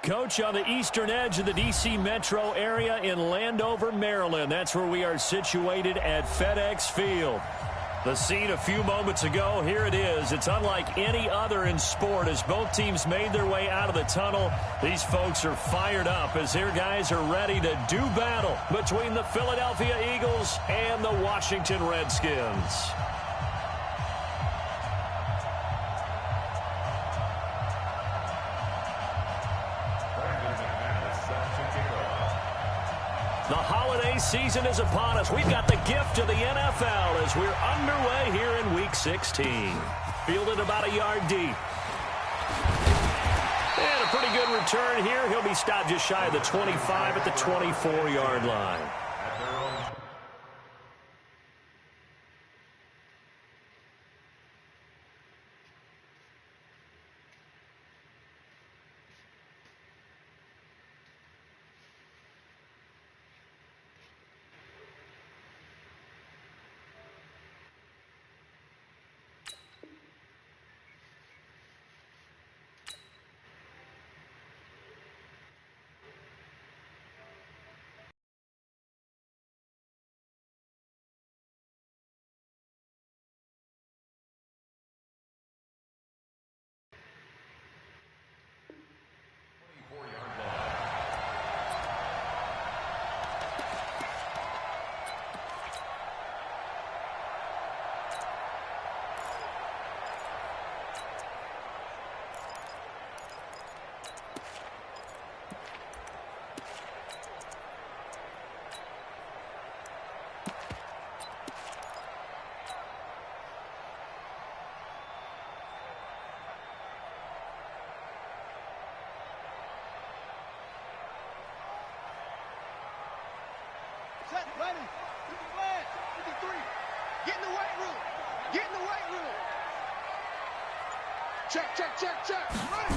Coach, on the eastern edge of the D.C. metro area in Landover, Maryland. That's where we are situated at FedEx Field. The scene a few moments ago, here it is. It's unlike any other in sport as both teams made their way out of the tunnel. These folks are fired up as their guys are ready to do battle between the Philadelphia Eagles and the Washington Redskins. The holiday season is upon us. We've got the gift of the NFL as we're underway here in Week 16. Fielded about a yard deep. And a pretty good return here. He'll be stopped just shy of the 25 at the 24-yard line. Set, ready, 50 flags, 53. Get in the weight room. Get in the weight room. Check, check, check, check. Ready.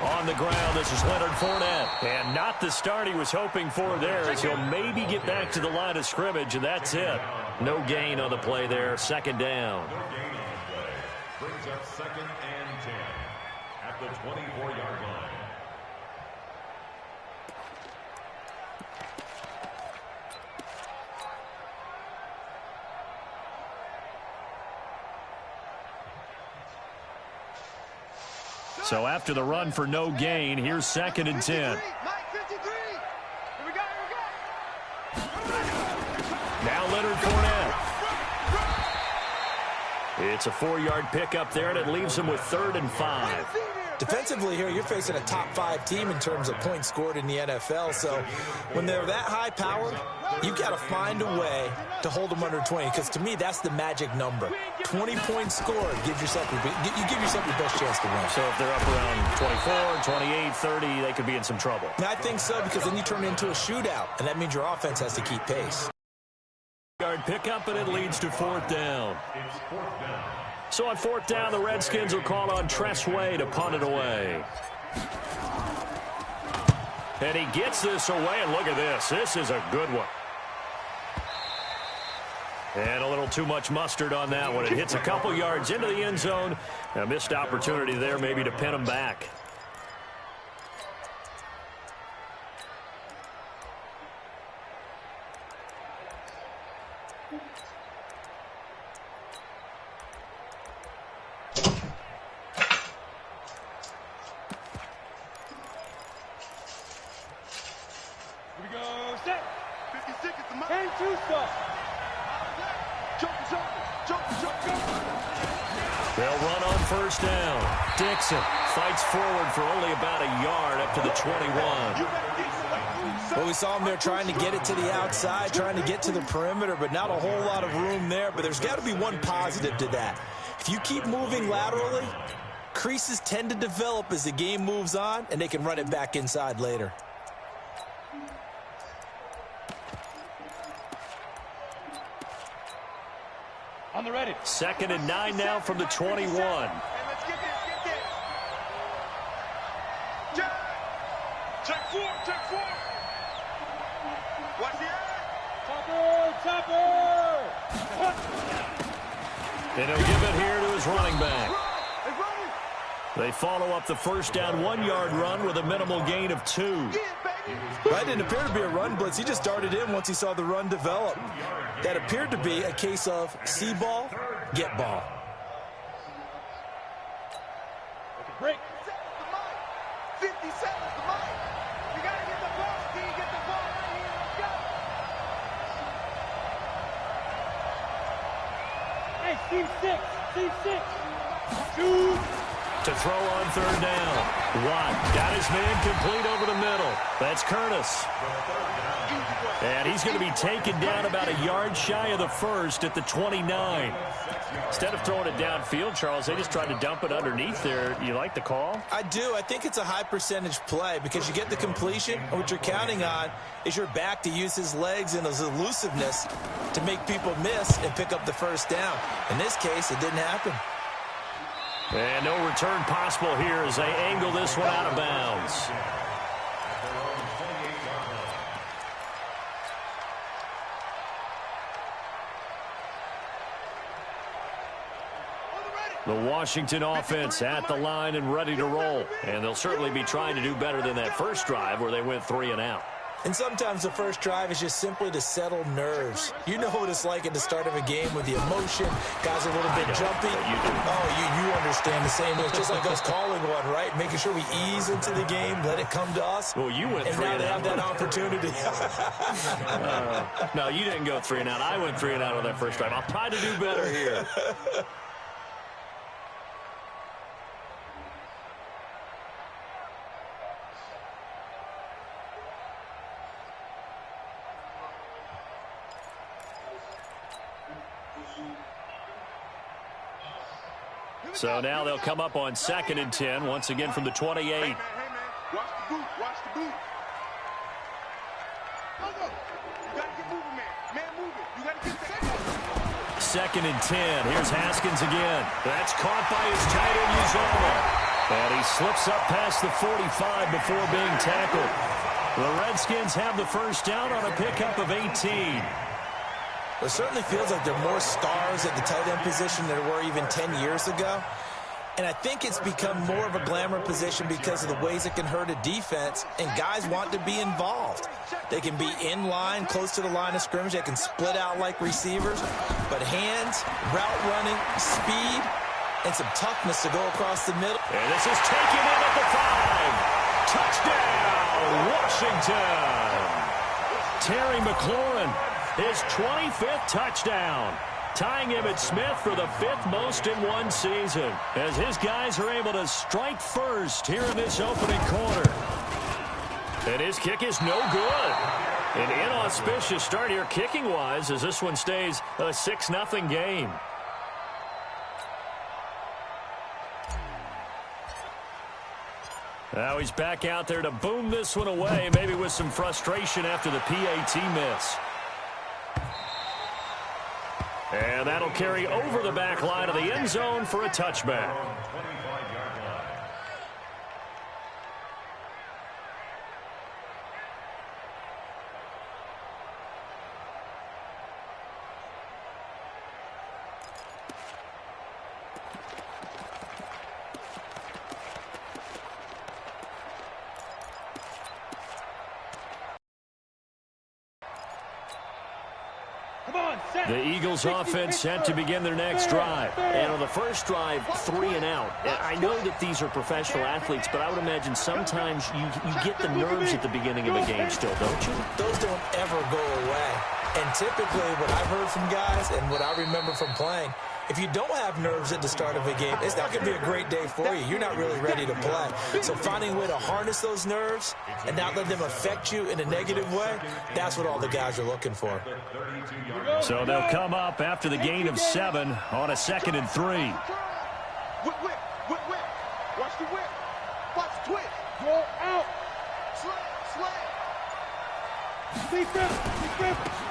On the ground, this is Leonard Fournette. And not the start he was hoping for there as he'll maybe get back to the line of scrimmage, and that's it. No gain on the play there. Second down. No gain on the play. Brings up 2nd and 10 at the 24-yard line. So after the run for no gain, here's 2nd and 10. Mike, 53. Here we go, Now Leonard Fournette. It's a 4-yard pickup there, and it leaves him with 3rd and 5. Defensively here, you're facing a top 5 team in terms of points scored in the NFL. So when they're that high powered, you've got to find a way to hold them under 20. Because to me, that's the magic number. 20 points scored gives yourself your best chance to win. So if they're up around 24, 28, 30, they could be in some trouble. And I think so, because then you turn it into a shootout, and that means your offense has to keep pace. Yard pickup, and it leads to 4th down. It's 4th down. So on 4th down, the Redskins will call on Tress Way to punt it away. And he gets this away, and look at this. This is a good one. And a little too much mustard on that one. It hits a couple yards into the end zone. A missed opportunity there maybe to pin him back. Here we go, set. 56 is the mark. And 2 stuff. They'll run on 1st down. Dixon fights forward for only about a yard up to the 21. Well, we saw him there trying to get it to the outside, trying to get to the perimeter, but not a whole lot of room there. But there's got to be one positive to that. If you keep moving laterally, creases tend to develop as the game moves on, and they can run it back inside later. On the ready. 2nd and 9 now from the 21. Hey, let's get this, Check. Check 4, check 4. Watch the eye. Topper. And he'll give it here to his running back. Hey, running. They follow up the first down 1-yard run with a minimal gain of 2. That didn't appear to be a run blitz. He just darted in once he saw the run develop. That appeared to be a case of see ball, get ball. Break. 50 seconds, the mic. You got to get the ball. Can you get the ball right here? Let's go. Hey, Steve 6. Shoot. To throw on third down. Watt got his man complete over the middle. That's Curtis. And he's going to be taken down about a yard shy of the first at the 29. Instead of throwing it downfield, Charles, they just tried to dump it underneath there. You like the call? I do. I think it's a high percentage play because you get the completion, and what you're counting on is your back to use his legs and his elusiveness to make people miss and pick up the first down. In this case, it didn't happen. And no return possible here as they angle this one out of bounds. The Washington offense at the line and ready to roll. And they'll certainly be trying to do better than that first drive where they went 3 and out. And sometimes the first drive is just simply to settle nerves. You know what it's like at the start of a game with the emotion. Guys are a little bit jumpy. Oh, you understand the same. It's just like us calling one, right? Making sure we ease into the game, let it come to us. Well, you went 3 and out. And now they have that opportunity. No, you didn't go 3 and out. I went 3 and out on that first drive. I'll try to do better here. So now they'll come up on 2nd and 10, once again from the 28. Hey, man. Watch the boot. Watch the boot. You got to get moving, man. Man, moving. You got to get that. 2nd and 10. Here's Haskins again. That's caught by his tight end, Uzoma. And he slips up past the 45 before being tackled. The Redskins have the first down on a pickup of 18. It certainly feels like there are more stars at the tight end position than there were even 10 years ago. And I think it's become more of a glamour position because of the ways it can hurt a defense, and guys want to be involved. They can be in line, close to the line of scrimmage. They can split out like receivers. But hands, route running, speed, and some toughness to go across the middle. And this is taken in at the 5. Touchdown, Washington. Terry McLaurin. His 25th touchdown, tying Emmitt Smith for the 5th most in one season, as his guys are able to strike first here in this opening quarter. And his kick is no good. An inauspicious start here kicking-wise as this one stays a 6-0 game. Now he's back out there to boom this one away, maybe with some frustration after the PAT miss. And that'll carry over the back line of the end zone for a touchback. The Eagles offense set to begin their next drive. And on the first drive, 3 and out. I know that these are professional athletes, but I would imagine sometimes you get the nerves at the beginning of a game still, don't you? Those don't ever go away. And typically what I've heard from guys and what I remember from playing, if you don't have nerves at the start of a game, it's not going to be a great day for you. You're not really ready to play. So finding a way to harness those nerves and not let them affect you in a negative way, that's what all the guys are looking for. So they'll come up after the gain of 7 on a 2nd and 3. Whip. Watch the whip. Watch the twist. Go out. Slam.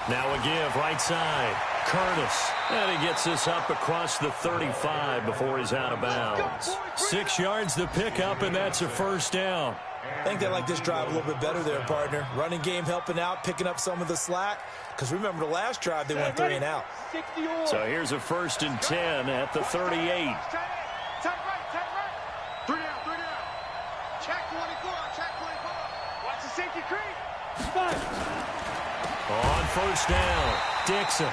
Now a give right side. Curtis. And he gets this up across the 35 before he's out of bounds. 6 yards to pick up, and that's a first down. I think they like this drive a little bit better there, partner. Running game helping out, picking up some of the slack. Because remember, the last drive, they went 3 and out. So here's a 1st and 10 at the 38. Tight right. 3 On first down, Dixon.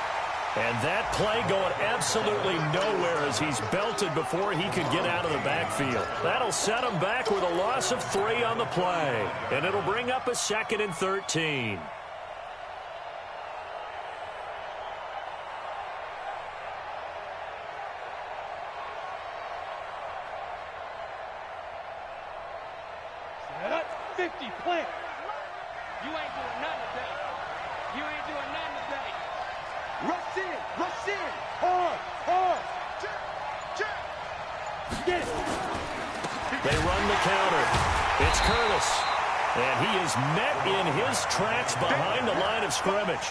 And that play going absolutely nowhere as he's belted before he could get out of the backfield. That'll set him back with a loss of 3 on the play. And it'll bring up a 2nd and 13. That's 50 plant. You ain't doing nothing today. You ain't doing nothing today. Rush in, rush in. Hard, hard. Check. Get it. They run the counter. It's Curtis. And he is met in his tracks behind the line of scrimmage.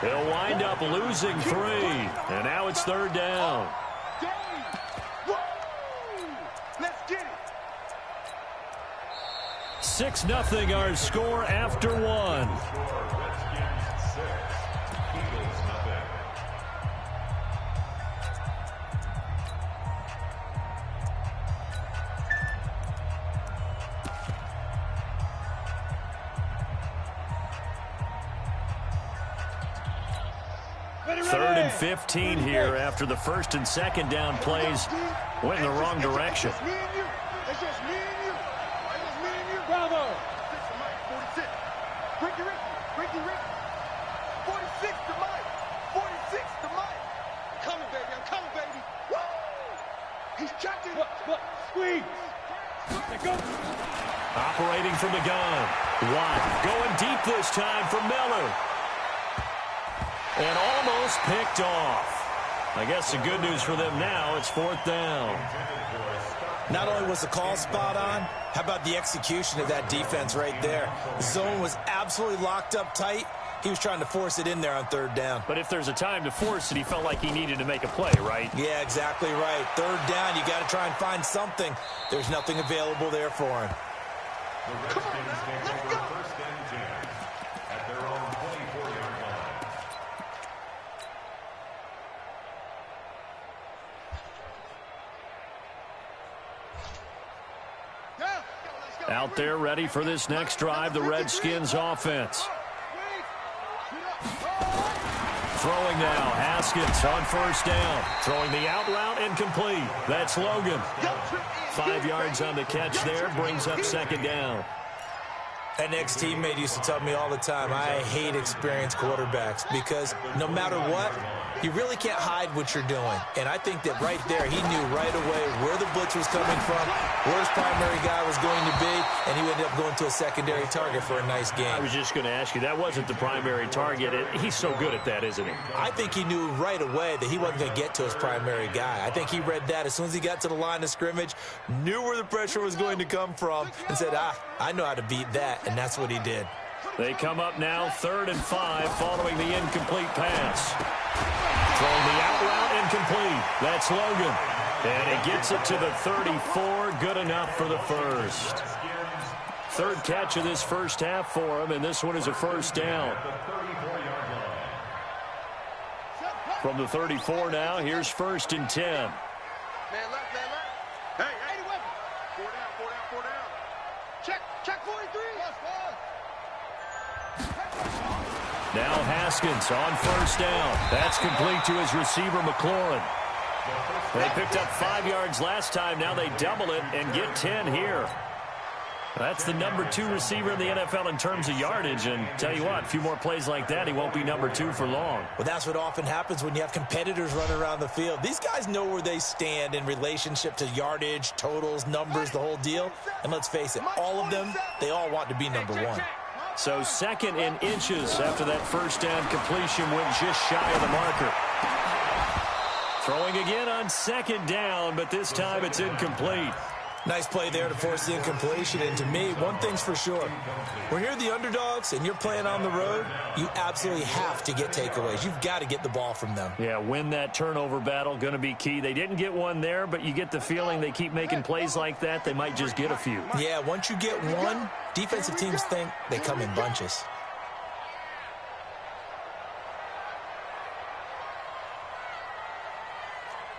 He'll wind up losing 3. And now it's 3rd down. Let's get it. 6-0 our score after 1. Redskins 6, Eagles nothing. Third and 15 here after the 1st and 2nd down plays went in the wrong direction. It's just me and you. It's just me and you. Bravo. 46. Ricky. 46 to Mike. 46 to Mike. I'm coming, baby. Woo! He's checking. What? Squeeze. There goes. Operating from the gun. Watt going deep this time for Miller. And almost picked off. I guess the good news for them now, it's 4th down. Not only was the call spot on, how about the execution of that defense right there? The zone was absolutely locked up tight. He was trying to force it in there on 3rd down. But if there's a time to force it, he felt like he needed to make a play, right? Yeah, exactly right. 3rd down, you got to try and find something. There's nothing available there for him. The Redskins take over 1st and 10 at their own 24-yard line. Out there ready for this next drive, the Redskins offense. Throwing now, Haskins on 1st down. Throwing the out route incomplete. That's Logan. 5 yards on the catch there, brings up 2nd down. An ex-teammate used to tell me all the time, I hate experienced quarterbacks because no matter what, you really can't hide what you're doing. And I think that right there, he knew right away where the blitz was coming from, where his primary guy was going to be, and he ended up going to a secondary target for a nice game. I was just going to ask you, that wasn't the primary target. He's so good at that, isn't he? I think he knew right away that he wasn't going to get to his primary guy. I think he read that as soon as he got to the line of scrimmage, knew where the pressure was going to come from, and said, I know how to beat that. And that's what he did. They come up now 3rd and 5 following the incomplete pass. Throwing the out route incomplete. That's Logan. And he gets it to the 34. Good enough for the 1st. 3rd catch of this 1st half for him, and this one is a 1st down. From the 34 now, here's 1st and 10. Man left. Hey, 4 down. Check 43. Now Haskins on 1st down. That's complete to his receiver, McLaurin. They picked up 5 yards last time. Now they double it and get 10 here. That's the number 2 receiver in the NFL in terms of yardage. And tell you what, a few more plays like that, he won't be number 2 for long. Well, that's what often happens when you have competitors running around the field. These guys know where they stand in relationship to yardage, totals, numbers, the whole deal. And let's face it, all of them, they all want to be number 1. So 2nd and inches after that 1st down completion went just shy of the marker. Throwing again on 2nd down, but this time it's incomplete. Nice play there to force the incompletion. And to me, one thing's for sure. When you're the underdogs and you're playing on the road, you absolutely have to get takeaways. You've got to get the ball from them. Yeah, win that turnover battle, going to be key. They didn't get one there, but you get the feeling they keep making plays like that, they might just get a few. Yeah, once you get one, defensive teams think they come in bunches.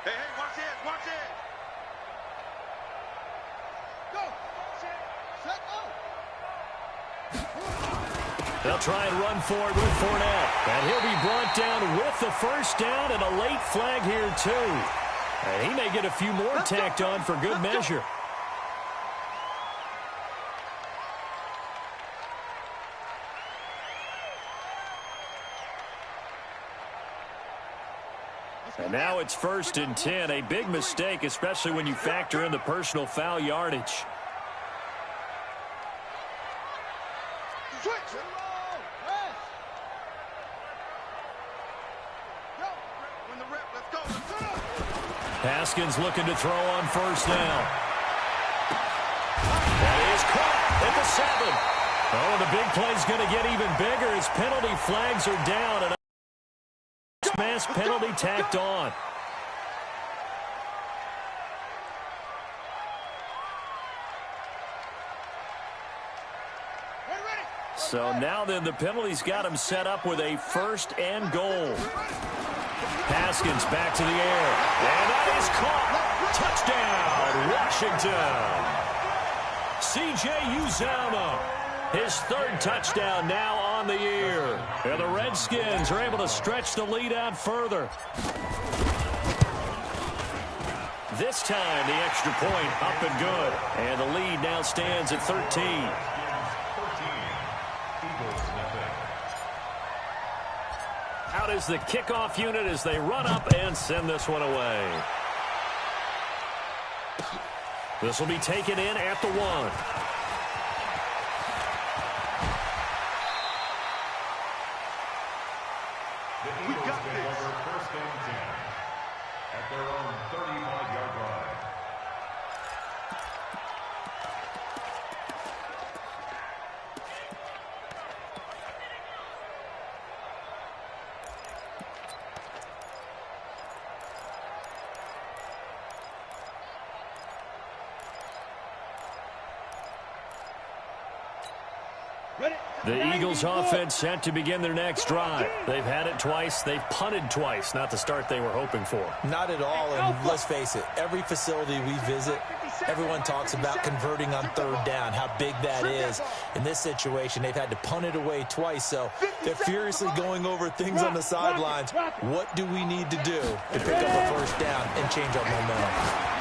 Hey, watch it. Go. Set, go. They'll try and run for it with Fournette. And he'll be brought down with the first down and a late flag here, too. And he may get a few more tacked on for good measure. And now it's 1st and 10. A big mistake, especially when you factor in the personal foul yardage. Haskins looking to throw on 1st down. That is caught at the 7. Oh, the big play's going to get even bigger as penalty flags are down. And a mass penalty tacked on. So now then the penalty's got him set up with a 1st and goal. Haskins back to the air. And that is caught. Touchdown, Washington. C.J. Uzomah. His 3rd touchdown now on the year. And the Redskins are able to stretch the lead out further. This time the extra point up and good. And the lead now stands at 13. Out is the kickoff unit as they run up and send this one away. This will be taken in at the 1. The Eagles take over 1st and 10 at their own 35-yard line. The Eagles offense set to begin their next drive. They've had it twice. They've punted twice. Not the start they were hoping for. Not at all, and let's face it, every facility we visit, everyone talks about converting on 3rd down, how big that is. In this situation, they've had to punt it away twice, so they're furiously going over things on the sidelines. What do we need to do to pick up a 1st down and change our momentum?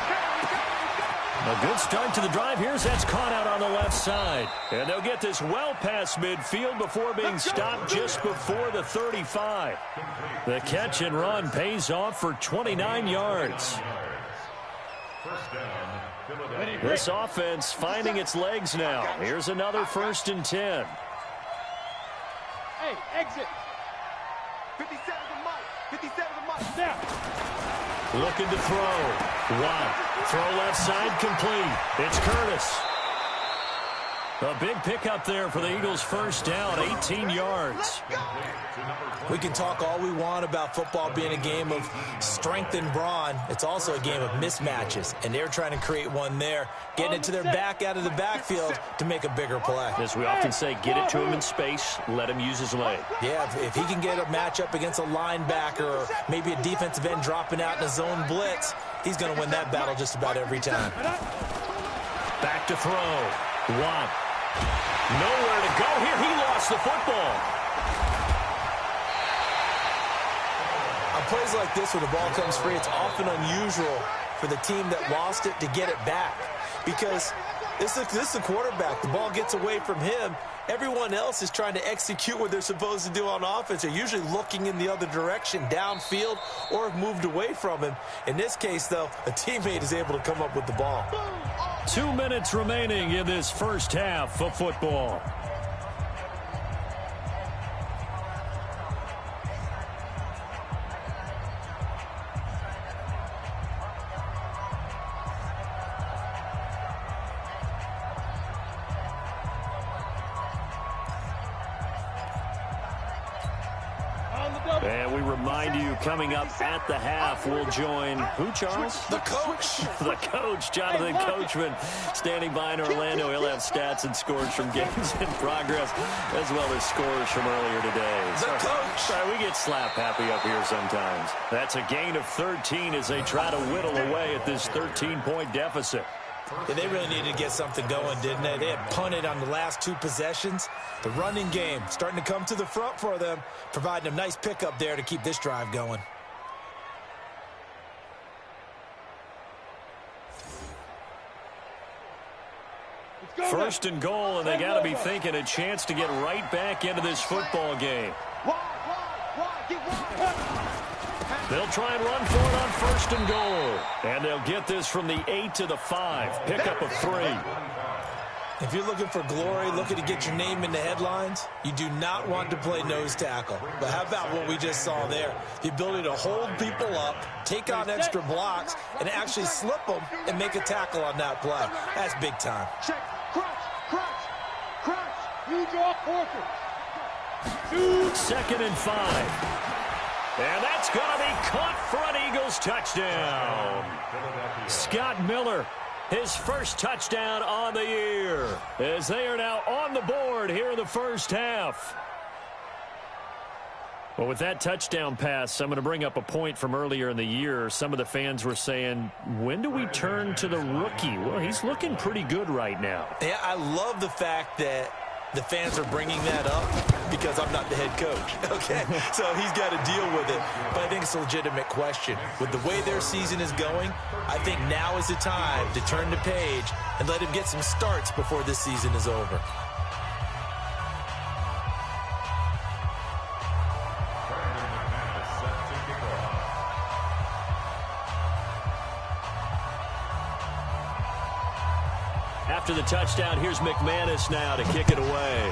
A good start to the drive. Here's that's caught out on the left side. And they'll get this well past midfield before being stopped just before the 35. The catch and run pays off for 29 yards. This offense finding its legs now. Here's another 1st and 10. Hey, exit. 57 to Mike. 57 to Mike. Now. Looking to throw. Watt. Throw left side complete. It's Curtis. A big pickup there for the Eagles' 1st down, 18 yards. We can talk all we want about football being a game of strength and brawn. It's also a game of mismatches, and they're trying to create one there, getting it to their back out of the backfield to make a bigger play. As we often say, get it to him in space, let him use his leg. Yeah, if he can get a matchup against a linebacker or maybe a defensive end dropping out in a zone blitz, he's going to win that battle just about every time. Back to throw. Watt. Nowhere to go here. He lost the football. On plays like this where the ball comes free, it's often unusual for the team that lost it to get it back. Because this is the quarterback. The ball gets away from him. Everyone else is trying to execute what they're supposed to do on offense. They're usually looking in the other direction, downfield, or have moved away from him. In this case, though, a teammate is able to come up with the ball. 2 minutes remaining in this 1st half of football. And we remind you, coming up at the half, we'll join who, Charles? The coach. The coach, Jonathan Coachman, standing by in Orlando. He'll have stats and scores from games in progress, as well as scores from earlier today. The coach. Sorry, we get slap happy up here sometimes. That's a gain of 13 as they try to whittle away at this 13-point deficit. Yeah, they really needed to get something going, didn't they? They had punted on the last 2 possessions. The running game starting to come to the front for them, providing a nice pickup there to keep this drive going. First and goal, and they got to be thinking a chance to get right back into this football game. They'll try and run for it on first and goal. And they'll get this from the 8 to the 5. Pickup of 3. If you're looking for glory, looking to get your name in the headlines, you do not want to play nose tackle. But how about what we just saw there? The ability to hold people up, take on extra blocks, and actually slip them and make a tackle on that play. That's big time. Check. Crunch. You draw quarter. 2nd and 5. And that's going to be caught for an Eagles touchdown. Scott Miller, his first touchdown on the year, as they are now on the board here in the first half. Well, with that touchdown pass, I'm going to bring up a point from earlier in the year. Some of the fans were saying, when do we turn to the rookie? Well, he's looking pretty good right now. Yeah, I love the fact that the fans are bringing that up because I'm not the head coach, okay? So he's got to deal with it. But I think it's a legitimate question. With the way their season is going, I think now is the time to turn the page and let him get some starts before this season is over. After the touchdown, here's McManus now to kick it away.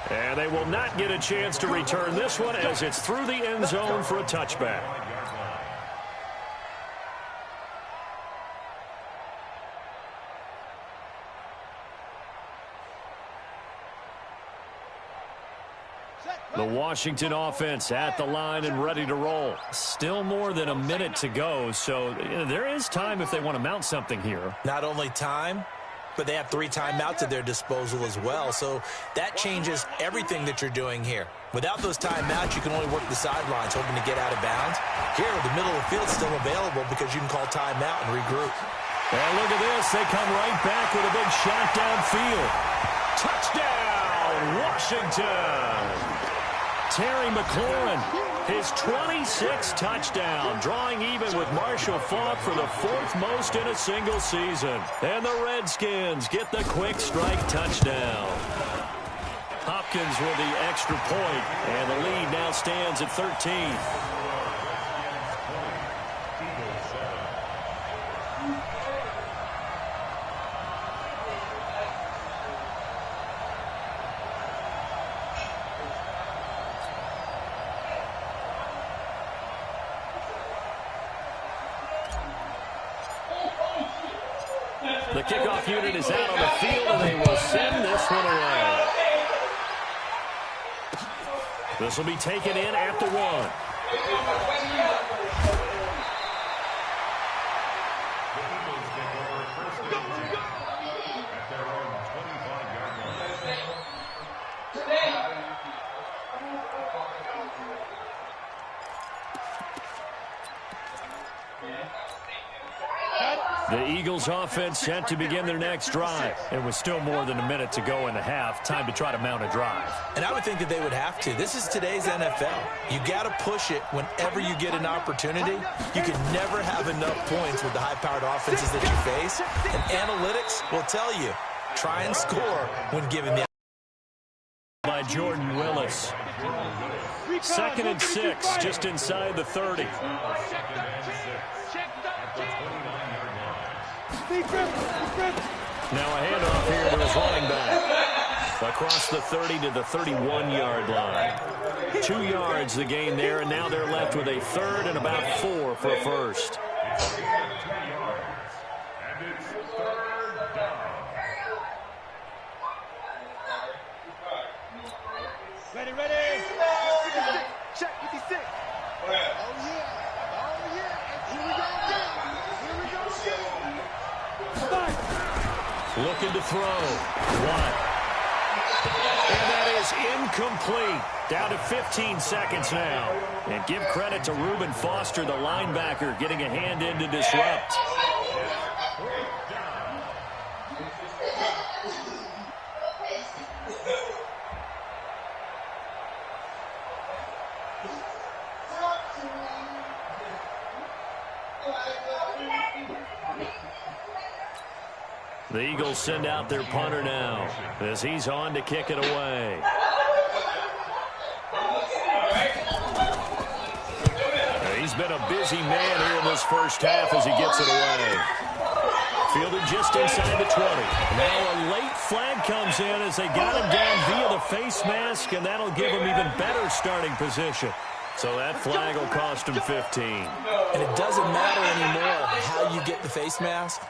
And they will not get a chance to return this one as it's through the end zone for a touchback. The Washington offense at the line and ready to roll. Still more than a minute to go, so there is time if they want to mount something here. Not only time, but they have 3 timeouts at their disposal as well, so that changes everything that you're doing here. Without those timeouts, you can only work the sidelines, hoping to get out of bounds. Here, the middle of the field's still available because you can call timeout and regroup. And look at this. They come right back with a big shot downfield. Touchdown, Washington! Terry McLaurin, his 26th touchdown, drawing even with Marshall Faulk for the 4th most in a single season. And the Redskins get the quick strike touchdown. Hopkins with the extra point, and the lead now stands at 13. The kickoff unit is out on the field, and they will send this one away. This will be taken in at the 1. The Eagles offense set to begin their next drive. And with still more than a minute to go in the half, time to try to mount a drive. And I would think that they would have to. This is today's NFL. You got to push it whenever you get an opportunity. You can never have enough points with the high-powered offenses that you face. And analytics will tell you, try and score when given the by Jordan Willis. 2nd and 6, just inside the 30. Now a handoff here to his running back. Across the 30 to the 31-yard line. 2 yards the gain there, and now they're left with a 3rd and about 4 for a first. Ready. Check 56. Oh, yeah. Here we go again. Looking to throw. 1. And that is incomplete. Down to 15 seconds now. And give credit to Reuben Foster, the linebacker, getting a hand in to disrupt. The Eagles send out their punter now as he's on to kick it away. He's been a busy man here in this first half as he gets it away. Fielded just inside the 20. Now a late flag comes in as they got him down via the face mask, and that'll give him even better starting position. So that flag will cost him 15. And it doesn't matter anymore how you get the face mask.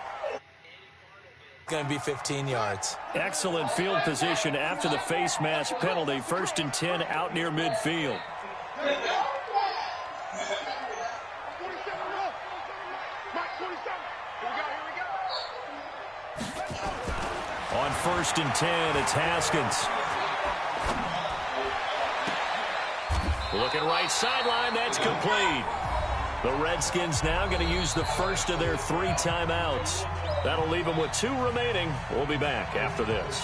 It's going to be 15 yards. Excellent field position after the face mask penalty. 1st and 10 out near midfield. On 1st and 10, it's Haskins. Looking right sideline, that's complete. The Redskins now going to use the first of their 3 timeouts. That'll leave them with 2 remaining. We'll be back after this.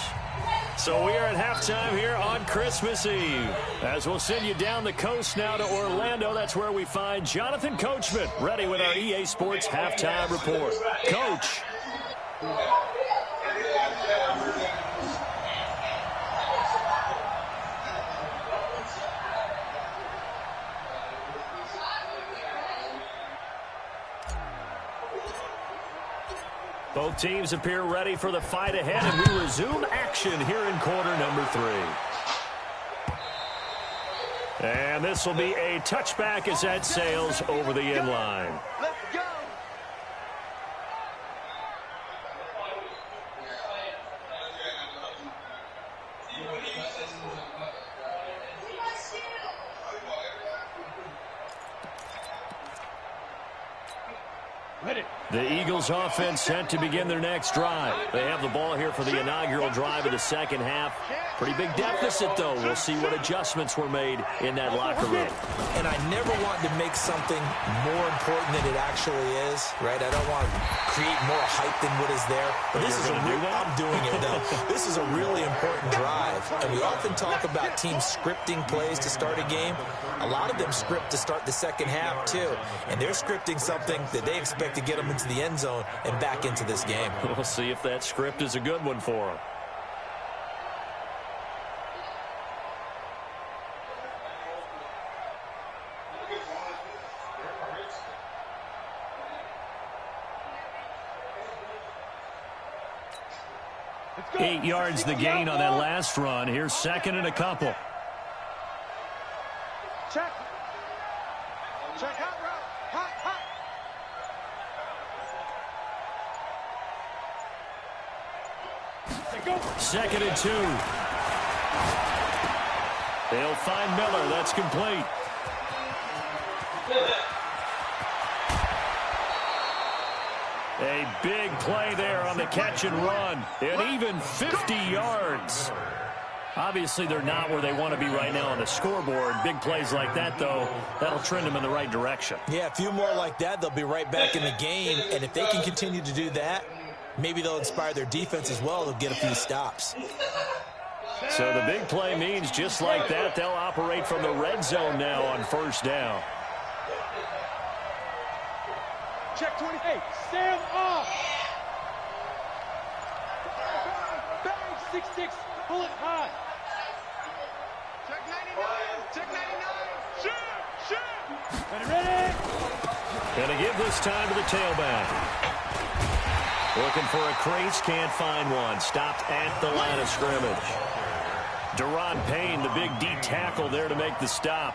So we are at halftime here on Christmas Eve. As we'll send you down the coast now to Orlando. That's where we find Jonathan Coachman ready with our EA Sports halftime report. Coach. Both teams appear ready for the fight ahead, and we resume action here in quarter number 3. And this will be a touchback as that sails over the end line. Let's go. The Eagles offense set to begin their next drive. They have the ball here for the inaugural drive of the second half. Pretty big deficit, though. We'll see what adjustments were made in that locker room. And I never want to make something more important than it actually is, right? I don't want to create more hype than what is there. But this is I'm doing it, though. This is a really important drive. And we often talk about teams scripting plays to start a game. A lot of them script to start the second half, too. And they're scripting something that they expect to get them into the end zone and back into this game. We'll see if that script is a good one for them. Eight yards the gain on that last run. Here's 2nd and a couple. Check. Check hot route. Hot, hot. 2nd and 2. They'll find Miller. That's complete. A big play there on the catch and run. And even 50 yards. Obviously, they're not where they want to be right now on the scoreboard. Big plays like that, though, that'll trend them in the right direction. Yeah, a few more like that, they'll be right back in the game. And if they can continue to do that, maybe they'll inspire their defense as well. They'll get a few stops. So the big play means just like that, they'll operate from the red zone now on 1st down. Check 28. Stand off. Bang, 6-6. Pull it high. Check 99. Check 99. Shoot. Shoot. Ready. Gonna give this time to the tailback. Looking for a crease, can't find one. Stopped at the line of scrimmage. Deron Payne, the big D tackle there to make the stop.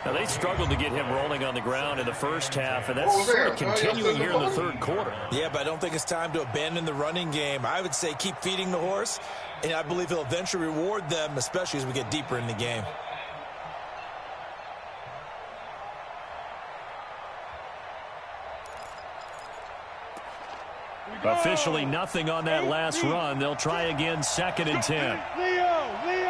Now, they struggled to get him rolling on the ground in the first half, and that's sort of continuing here in the 3rd quarter. Yeah, but I don't think it's time to abandon the running game. I would say keep feeding the horse, and I believe he'll eventually reward them, especially as we get deeper in the game. Officially nothing on that last run. They'll try again 2nd and 10. Leo.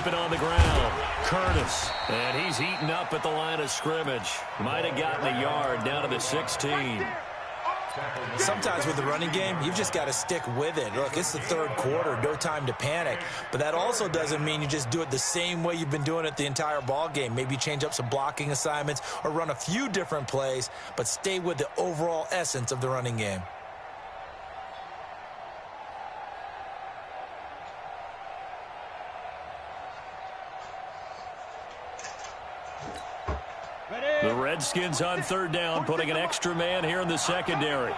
it on the ground. Curtis. And he's heating up at the line of scrimmage. Might have gotten a yard down to the 16. Sometimes with the running game, you've just got to stick with it. Look, it's the third quarter, no time to panic. But that also doesn't mean you just do it the same way you've been doing it the entire ball game. Maybe change up some blocking assignments or run a few different plays, but stay with the overall essence of the running game. The Redskins on third down, putting an extra man here in the secondary.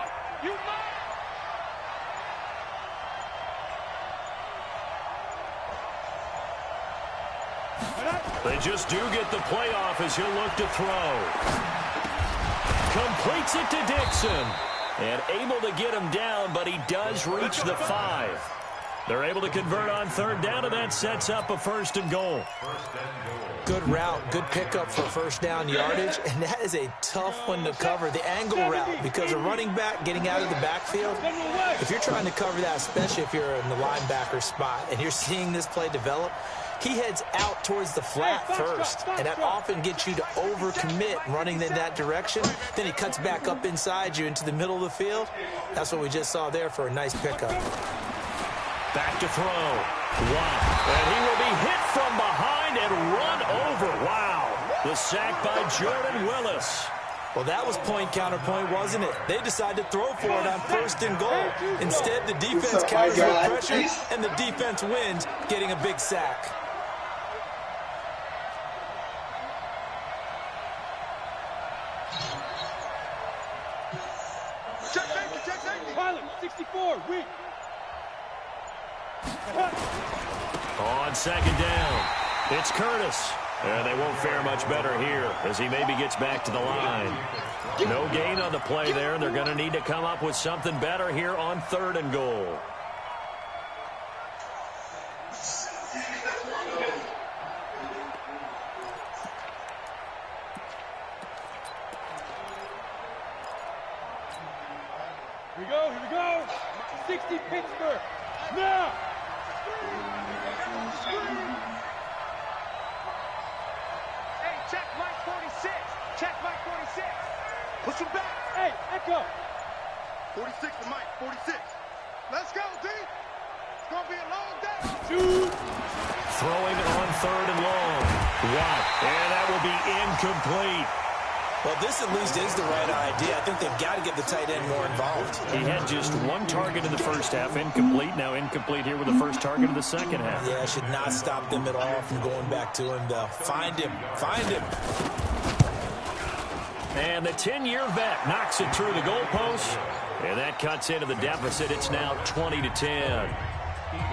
They just do get the playoff as he'll look to throw. Completes it to Dixon. And able to get him down, but he does reach the 5. They're able to convert on third down, and that sets up a 1st and goal. Good route, good pickup for first down yardage, and that is a tough one to cover, the angle route, because a running back getting out of the backfield, if you're trying to cover that, especially if you're in the linebacker spot, and you're seeing this play develop, he heads out towards the flat first, and that often gets you to overcommit running in that direction. Then he cuts back up inside you into the middle of the field. That's what we just saw there for a nice pickup. Back to throw. Wow. And he will be hit from behind and run over. Wow. The sack by Jordan Willis. Well, that was point counterpoint, wasn't it? They decided to throw for it on 1st and goal. Instead, the defense counters with pressure, and the defense wins, getting a big sack. Pilot, 64, weak. On second down, it's Curtis. And they won't fare much better here as he maybe gets back to the line. No gain on the play there. They're going to need to come up with something better here on 3rd and goal. Here we go. 60 Pittsburgh. Now. Hey, check Mike 46. Check Mike 46. Push him back. Hey, echo. 46 to Mike, 46. Let's go, D. It's going to be a long day. Shoot. Throwing on 3rd and long. Wow. And that will be incomplete. Well, this at least is the right idea. I think they've got to get the tight end more involved. He had just 1 target in the first half, incomplete. Now incomplete here with the first target in the second half. Yeah, should not stop them at all from going back to him, though. Find him. Find him. And the 10-year vet knocks it through the goalpost. And that cuts into the deficit. It's now 20-10.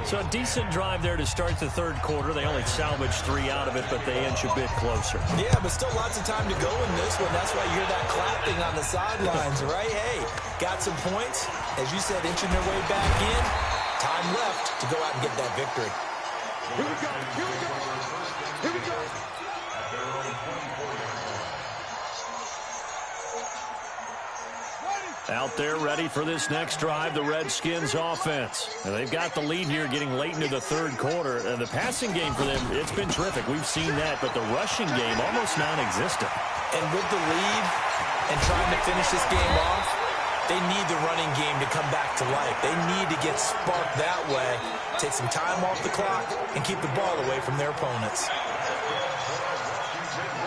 So a decent drive there to start the 3rd quarter. They only salvaged 3 out of it, but they inch a bit closer. Yeah, but still lots of time to go in this one. That's why you hear that clapping on the sidelines, right? Hey, got some points. As you said, inching their way back in. Time left to go out and get that victory. Here we go. Here we go. Here we go. Out there ready for this next drive, the Redskins offense. And they've got the lead here getting late into the 3rd quarter. And the passing game for them, it's been terrific. We've seen that, but the rushing game almost non-existent. And with the lead and trying to finish this game off, they need the running game to come back to life. They need to get sparked that way, take some time off the clock, and keep the ball away from their opponents.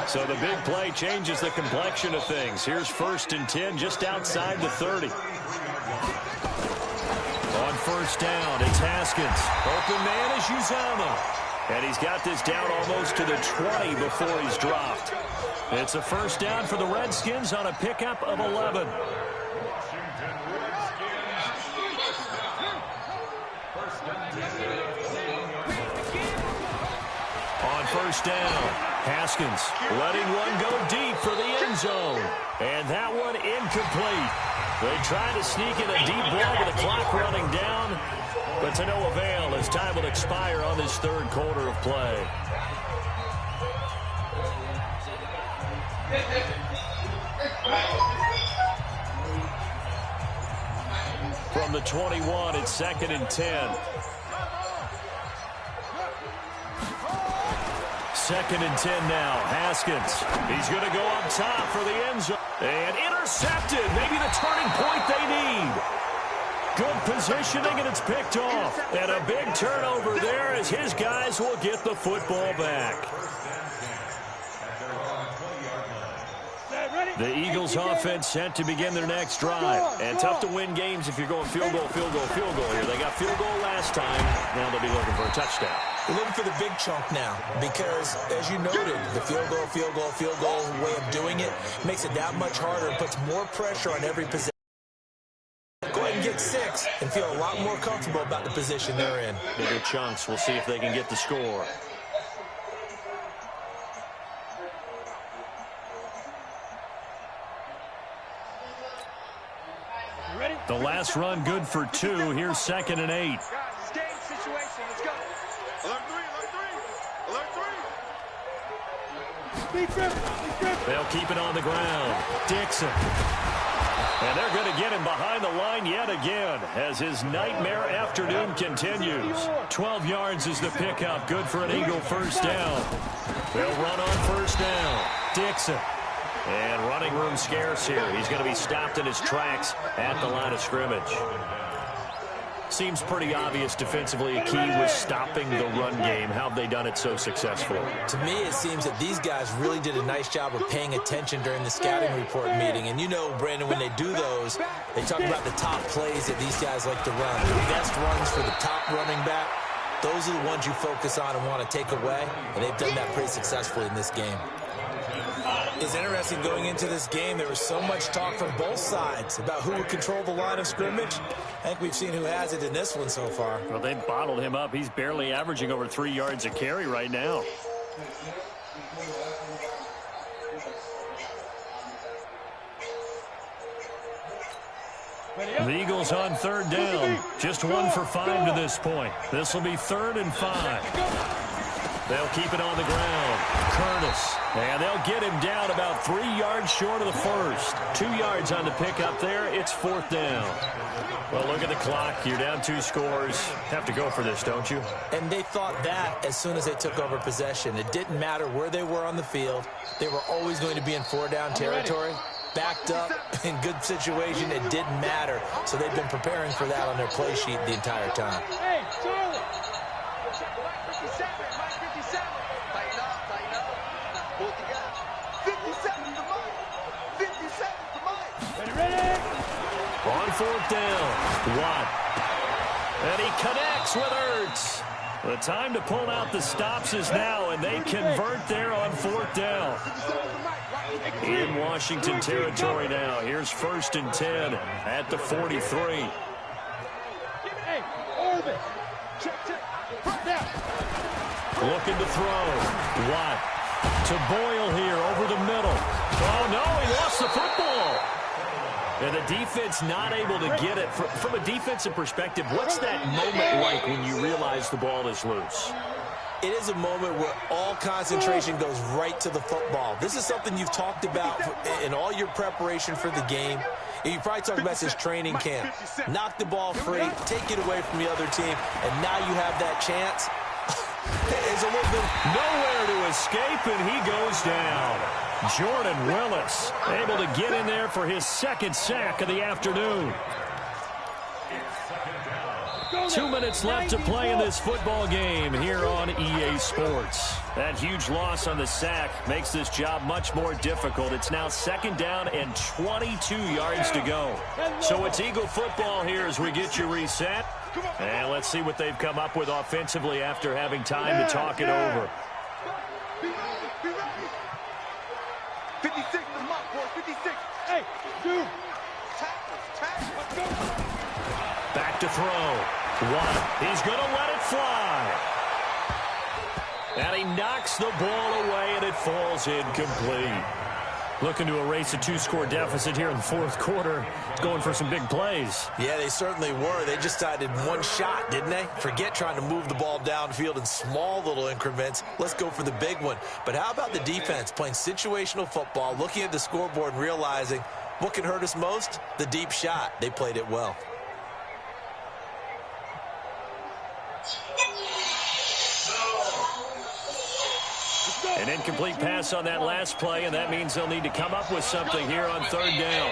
So the big play changes the complexion of things. Here's 1st and 10 just outside the 30. On 1st down, it's Haskins. Open man is Uzama. And he's got this down almost to the 20 before he's dropped. It's a 1st down for the Redskins on a pickup of 11. On 1st down, Haskins letting one go deep for the end zone. And that one incomplete. They try to sneak in a deep ball with the clock running down, but to no avail as time will expire on this 3rd quarter of play. From the 21, it's 2nd and 10. 2nd and 10 now. Haskins. He's going to go up top for the end zone. And intercepted. Maybe the turning point they need. Good positioning, and it's picked off. And a big turnover there as his guys will get the football back. The Eagles offense set to begin their next drive. And tough to win games if you're going field goal, field goal, field goal here. They got field goal last time. Now they'll be looking for a touchdown. They're looking for the big chunk now because, as you noted, the field goal way of doing it makes it that much harder and puts more pressure on every possession. Go ahead and get 6 and feel a lot more comfortable about the position they're in. Bigger chunks. We'll see if they can get the score. The last run good for 2. Here's 2nd and 8. Guys, it's game situation. Let's go. Alert 3, alert 3, alert 3. They'll keep it on the ground. Dixon. And they're going to get him behind the line yet again as his nightmare afternoon continues. 12 yards is the pickup. Good for an Eagle first down. They'll run on first down. Dixon. And running room scarce here. He's going to be stopped in his tracks at the line of scrimmage. Seems pretty obvious defensively a key was stopping the run game. How have they done it so successfully? To me, it seems that these guys really did a nice job of paying attention during the scouting report meeting. And you know, Brandon, when they do those, they talk about the top plays that these guys like to run. The best runs for the top running back. Those are the ones you focus on and want to take away. And they've done that pretty successfully in this game. It's interesting going into this game. There was so much talk from both sides about who would control the line of scrimmage. I think we've seen who has it in this one so far. Well, they bottled him up. He's barely averaging over 3 yards a carry right now. The Eagles on 3rd down. Just 1 for 5 to this point. This will be 3rd and 5. They'll keep it on the ground. Curtis. And they'll get him down about 3 yards short of the first. 2 yards on the pickup there. It's 4th down. Well, look at the clock. You're down 2 scores. Have to go for this, don't you? And they thought that as soon as they took over possession. It didn't matter where they were on the field. They were always going to be in 4-down territory. Backed up, in good situation, it didn't matter. So they've been preparing for that on their play sheet the entire time. Hey, Charlie. 57, Mike 57. Tighten up. Pull it together. 57 to Mike. 57 to Mike. Ready? On 4th down. Watt. And he connects with Ertz. The time to pull out the stops is now, and they convert there on 4th down. In Washington territory now. Here's 1st and 10 at the 43. Hey, Orbit. Check. Looking to throw. Watt to Boyle here over the middle. Oh, no, he lost the football. And the defense not able to get it. From a defensive perspective, what's that moment like when you realize the ball is loose? It is a moment where all concentration goes right to the football. This is something you've talked about in all your preparation for the game. You probably talked about this training camp. Knock the ball free, take it away from the other team, and now you have that chance. It's a little bit nowhere to escape, and he goes down. Jordan Willis able to get in there for his 2nd sack of the afternoon. 2 minutes left to play in this football game here on EA Sports. That huge loss on the sack makes this job much more difficult. It's now 2nd down and 22 yards to go. So it's Eagle football here as we get you reset. And let's see what they've come up with offensively after having time to talk it over. 56 to Mike, boy. 56. Hey, dude. Tackle. Let's go. Back to throw. Watt. He's going to let it fly. And he knocks the ball away, and it falls incomplete. Looking to erase a 2-score deficit here in the 4th quarter. Going for some big plays. Yeah, they certainly were. They just decided one shot, didn't they? Forget trying to move the ball downfield in small little increments. Let's go for the big one. But how about the defense playing situational football, looking at the scoreboard and realizing what can hurt us most? The deep shot. They played it well. Let's go. incomplete pass on that last play, and that means they'll need to come up with something here on third down.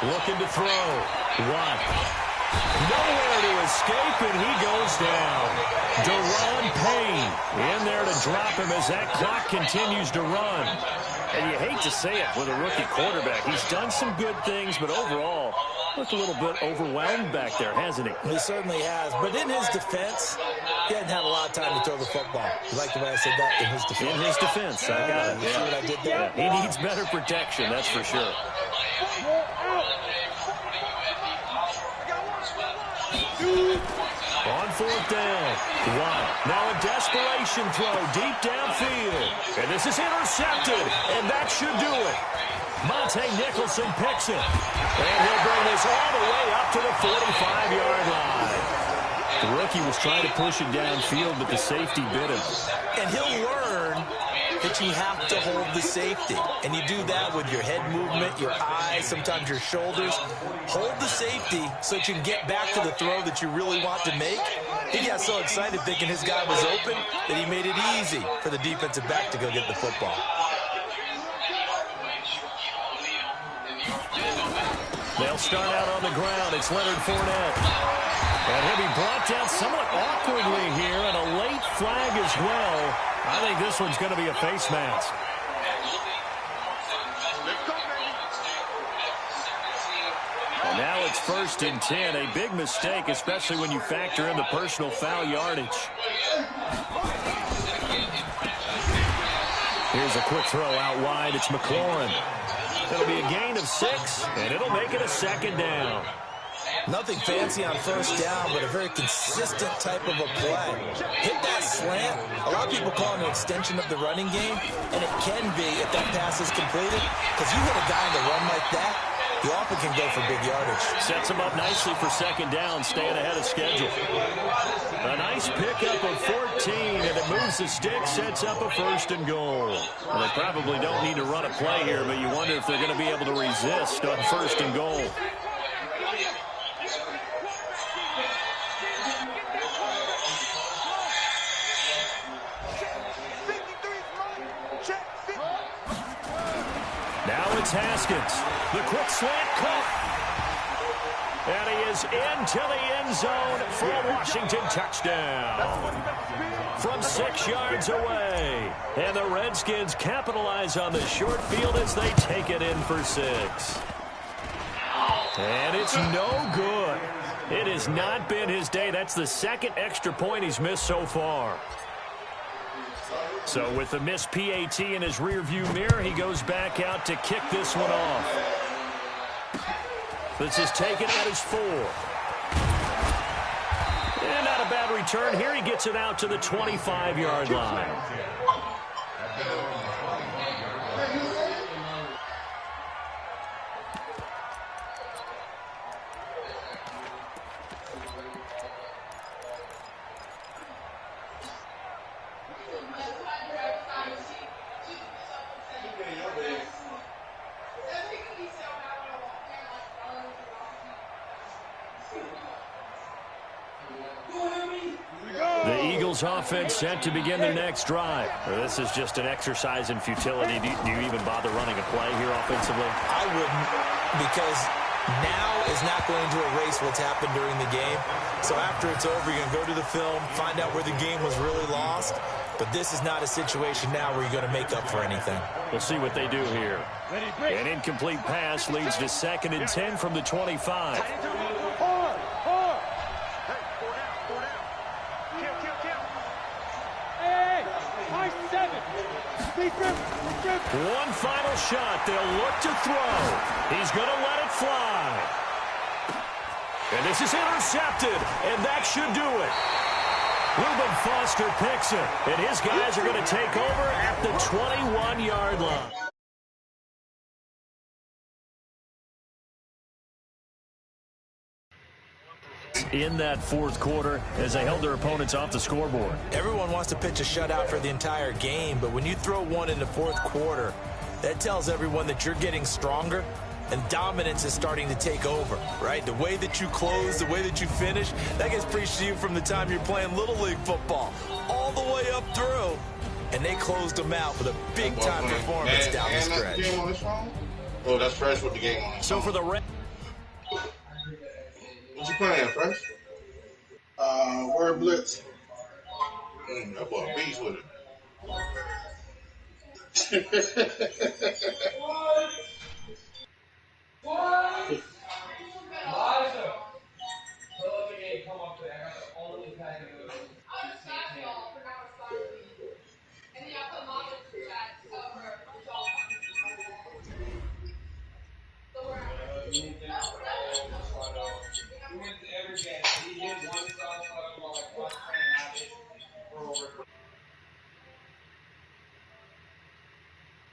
Looking to throw. Watt. Nowhere to escape, and he goes down. Deron Payne in there to drop him as that clock continues to run. And you hate to say it with a rookie quarterback. He's done some good things, but overall, looked a little bit overwhelmed back there, hasn't he? He certainly has. But in his defense, he hadn't had a lot of time to throw the football. You like the way I said that? In his defense. In his defense, I got it. You see what I did there? Yeah, he needs better protection, that's for sure. On fourth down. Watt. Now a desperation throw deep downfield. And this is intercepted. And that should do it. Monte Nicholson picks it. And he'll bring this all the way up to the 45-yard line. The rookie was trying to push it downfield, but the safety bit him. And he'll learn that you have to hold the safety. And you do that with your head movement, your eyes, sometimes your shoulders. Hold the safety so that you can get back to the throw that you really want to make. He got so excited thinking his guy was open that he made it easy for the defensive back to go get the football. They'll start out on the ground. It's Leonard Fournette. And he'll be brought down somewhat awkwardly here, and a late flag as well. I think this one's going to be a face mask. And now it's 1st and 10. A big mistake, especially when you factor in the personal foul yardage. Here's a quick throw out wide. It's McLaurin. It'll be a gain of 6, and it'll make it a 2nd down. Nothing fancy on first down, but a very consistent type of a play. Hit that slant. A lot of people call it an extension of the running game, and it can be if that pass is completed, because you hit a guy in the run like that, you often can go for big yardage. Sets him up nicely for 2nd down, staying ahead of schedule. A nice pickup of 14, and it moves the stick, sets up a 1st and goal. And they probably don't need to run a play here, but you wonder if they're going to be able to resist on 1st and goal. Now it's Haskins. The quick slant caught. And he is into the end zone for a Washington touchdown. From 6 yards away. And the Redskins capitalize on the short field as they take it in for 6. And it's no good. It has not been his day. That's the 2nd extra point he's missed so far. So with the missed PAT in his rearview mirror, he goes back out to kick this one off. This is taken at his 4. And not a bad return here. He gets it out to the 25-yard line. Offense set to begin their next drive. This is just an exercise in futility. Do you even bother running a play here offensively? I wouldn't, because now is not going to erase what's happened during the game. So after it's over, you're going to go to the film, find out where the game was really lost. But this is not a situation now where you're going to make up for anything. We'll see what they do here. An incomplete pass leads to 2nd and 10 from the 25. One final shot. They'll look to throw. He's going to let it fly. And this is intercepted, and that should do it. Reuben Foster picks it, and his guys are going to take over at the 21-yard line. In that 4th quarter as they held their opponents off the scoreboard. Everyone wants to pitch a shutout for the entire game, but when you throw one in the 4th quarter, that tells everyone that you're getting stronger and dominance is starting to take over, right? The way that you close, the way that you finish, that gets preached to you from the time you're playing Little League football all the way up through. And they closed them out with a big-time performance down the stretch. That's the game on this phone? Oh, that's Fresh with the game on his phone. So for the What you playing, Fresh? Word Blitz. That boy beast with it.